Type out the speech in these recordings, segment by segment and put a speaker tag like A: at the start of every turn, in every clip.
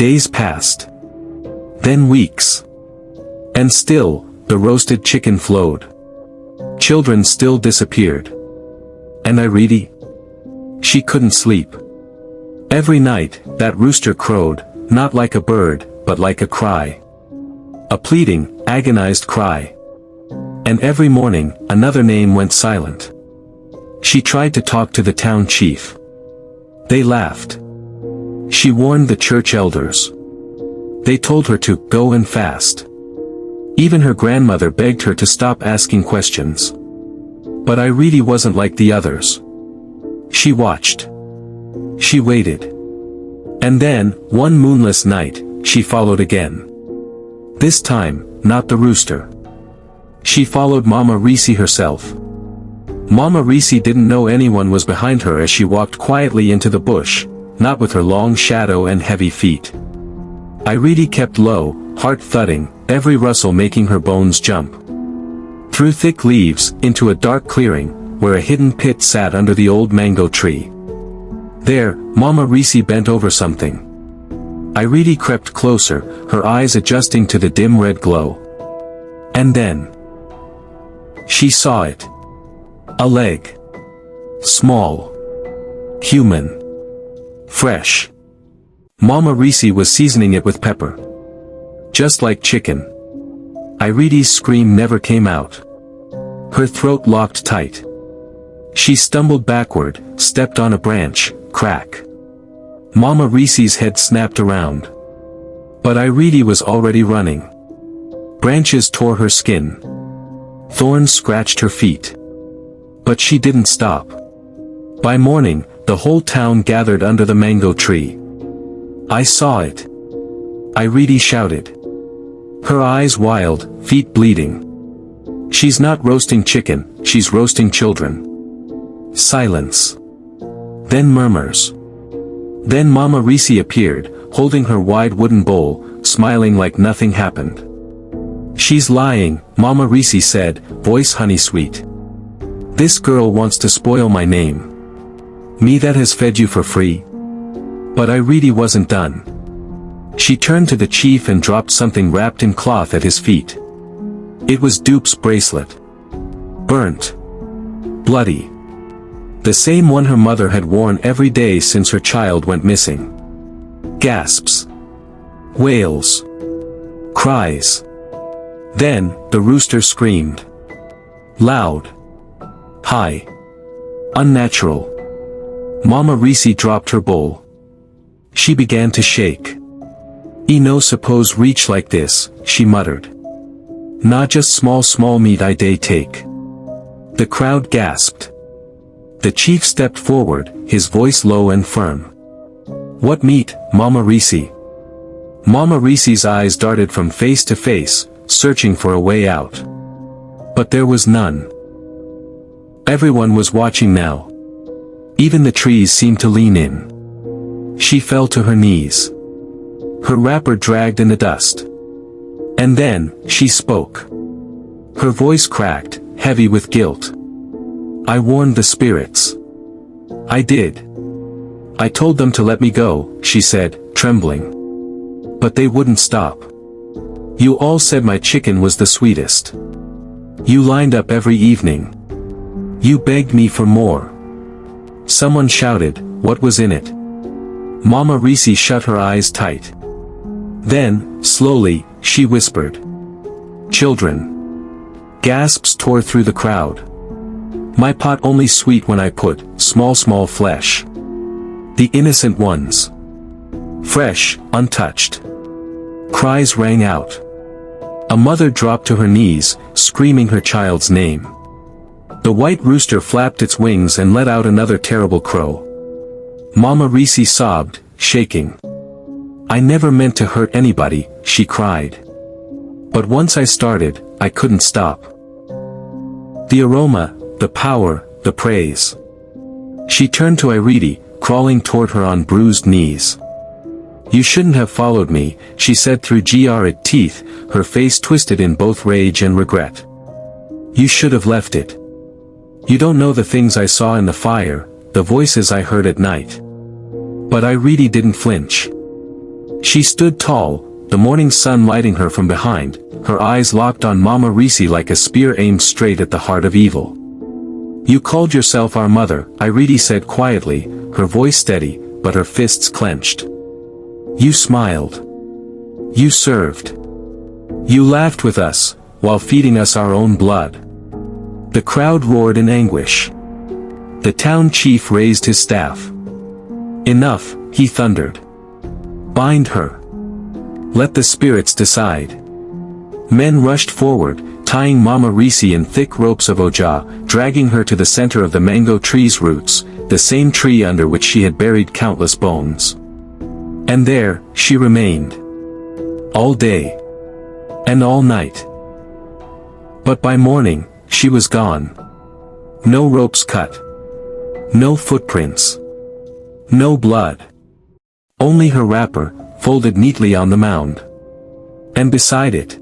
A: Days passed. Then weeks. And still, the roasted chicken flowed. Children still disappeared. And Iridi? She couldn't sleep. Every night, that rooster crowed, not like a bird, but like a cry. A pleading, agonized cry. And every morning, another name went silent. She tried to talk to the town chief. They laughed. She warned the church elders. They told her to go and fast. Even her grandmother begged her to stop asking questions. But Iridi wasn't like the others. She watched. She waited. And then, one moonless night, she followed again. This time, not the rooster. She followed Mama Risi herself. Mama Risi didn't know anyone was behind her as she walked quietly into the bush, not with her long shadow and heavy feet. Iridi kept low, heart thudding, every rustle making her bones jump. Through thick leaves, into a dark clearing, where a hidden pit sat under the old mango tree. There, Mama Risi bent over something. Iridi crept closer, her eyes adjusting to the dim red glow. And then she saw it. A leg. Small. Human. Fresh. Mama Risi was seasoning it with pepper. Just like chicken. Iridi's scream never came out. Her throat locked tight. She stumbled backward, stepped on a branch, crack. Mama Risi's head snapped around. But Iridi was already running. Branches tore her skin. Thorns scratched her feet. But she didn't stop. By morning, the whole town gathered under the mango tree. I saw it. Iridi shouted. Her eyes wild, feet bleeding. She's not roasting chicken, she's roasting children. Silence. Then murmurs. Then Mama Risi appeared, holding her wide wooden bowl, smiling like nothing happened. She's lying, Mama Risi said, voice honey sweet. This girl wants to spoil my name. Me that has fed you for free. But Iridi wasn't done. She turned to the chief and dropped something wrapped in cloth at his feet. It was Dupe's bracelet. Burnt. Bloody. The same one her mother had worn every day since her child went missing. Gasps. Wails. Cries. Then, the rooster screamed. Loud. High. Unnatural. Mama Risi dropped her bowl. She began to shake. No suppose reach like this, she muttered. Not just small meat I day take. The crowd gasped. The chief stepped forward, his voice low and firm. What meat, Mama Risi? Mama Risi's eyes darted from face to face, searching for a way out. But there was none. Everyone was watching now. Even the trees seemed to lean in. She fell to her knees. Her wrapper dragged in the dust. And then, she spoke. Her voice cracked, heavy with guilt. I warned the spirits. I did. I told them to let me go, she said, trembling. But they wouldn't stop. You all said my chicken was the sweetest. You lined up every evening. You begged me for more. Someone shouted, what was in it? Mama Risi shut her eyes tight. Then, slowly, she whispered. Children. Gasps tore through the crowd. My pot only sweet when I put small flesh. The innocent ones. Fresh, untouched. Cries rang out. A mother dropped to her knees, screaming her child's name. The white rooster flapped its wings and let out another terrible crow. Mama Risi sobbed, shaking. I never meant to hurt anybody, she cried. But once I started, I couldn't stop. The aroma, the power, the praise. She turned to Iridi, crawling toward her on bruised knees. You shouldn't have followed me, she said through gritted teeth, her face twisted in both rage and regret. You should have left it. You don't know the things I saw in the fire, the voices I heard at night. But Iridi didn't flinch. She stood tall, the morning sun lighting her from behind, her eyes locked on Mama Risi like a spear aimed straight at the heart of evil. "You called yourself our mother," Iridi said quietly, her voice steady, but her fists clenched. "You smiled. You served. You laughed with us, while feeding us our own blood." The crowd roared in anguish. The town chief raised his staff. "Enough," he thundered. "Bind her. Let the spirits decide." Men rushed forward, tying Mama Risi in thick ropes of oja, dragging her to the center of the mango tree's roots, the same tree under which she had buried countless bones. And there, she remained. All day. And all night. But by morning, she was gone. No ropes cut. No footprints. No blood. Only her wrapper, folded neatly on the mound. And beside it,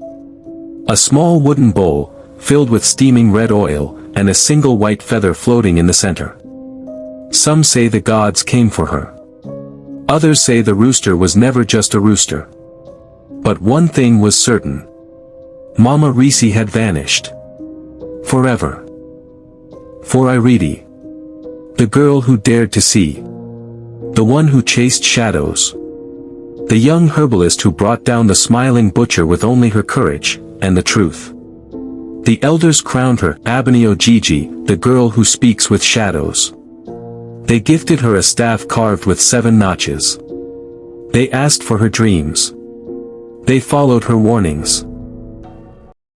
A: a small wooden bowl, filled with steaming red oil, and a single white feather floating in the center. Some say the gods came for her. Others say the rooster was never just a rooster. But one thing was certain. Mama Risi had vanished. Forever. For Iridi. The girl who dared to see. The one who chased shadows. The young herbalist who brought down the smiling butcher with only her courage, and the truth. The elders crowned her Abanio Gigi, the girl who speaks with shadows. They gifted her a staff carved with 7 notches. They asked for her dreams. They followed her warnings.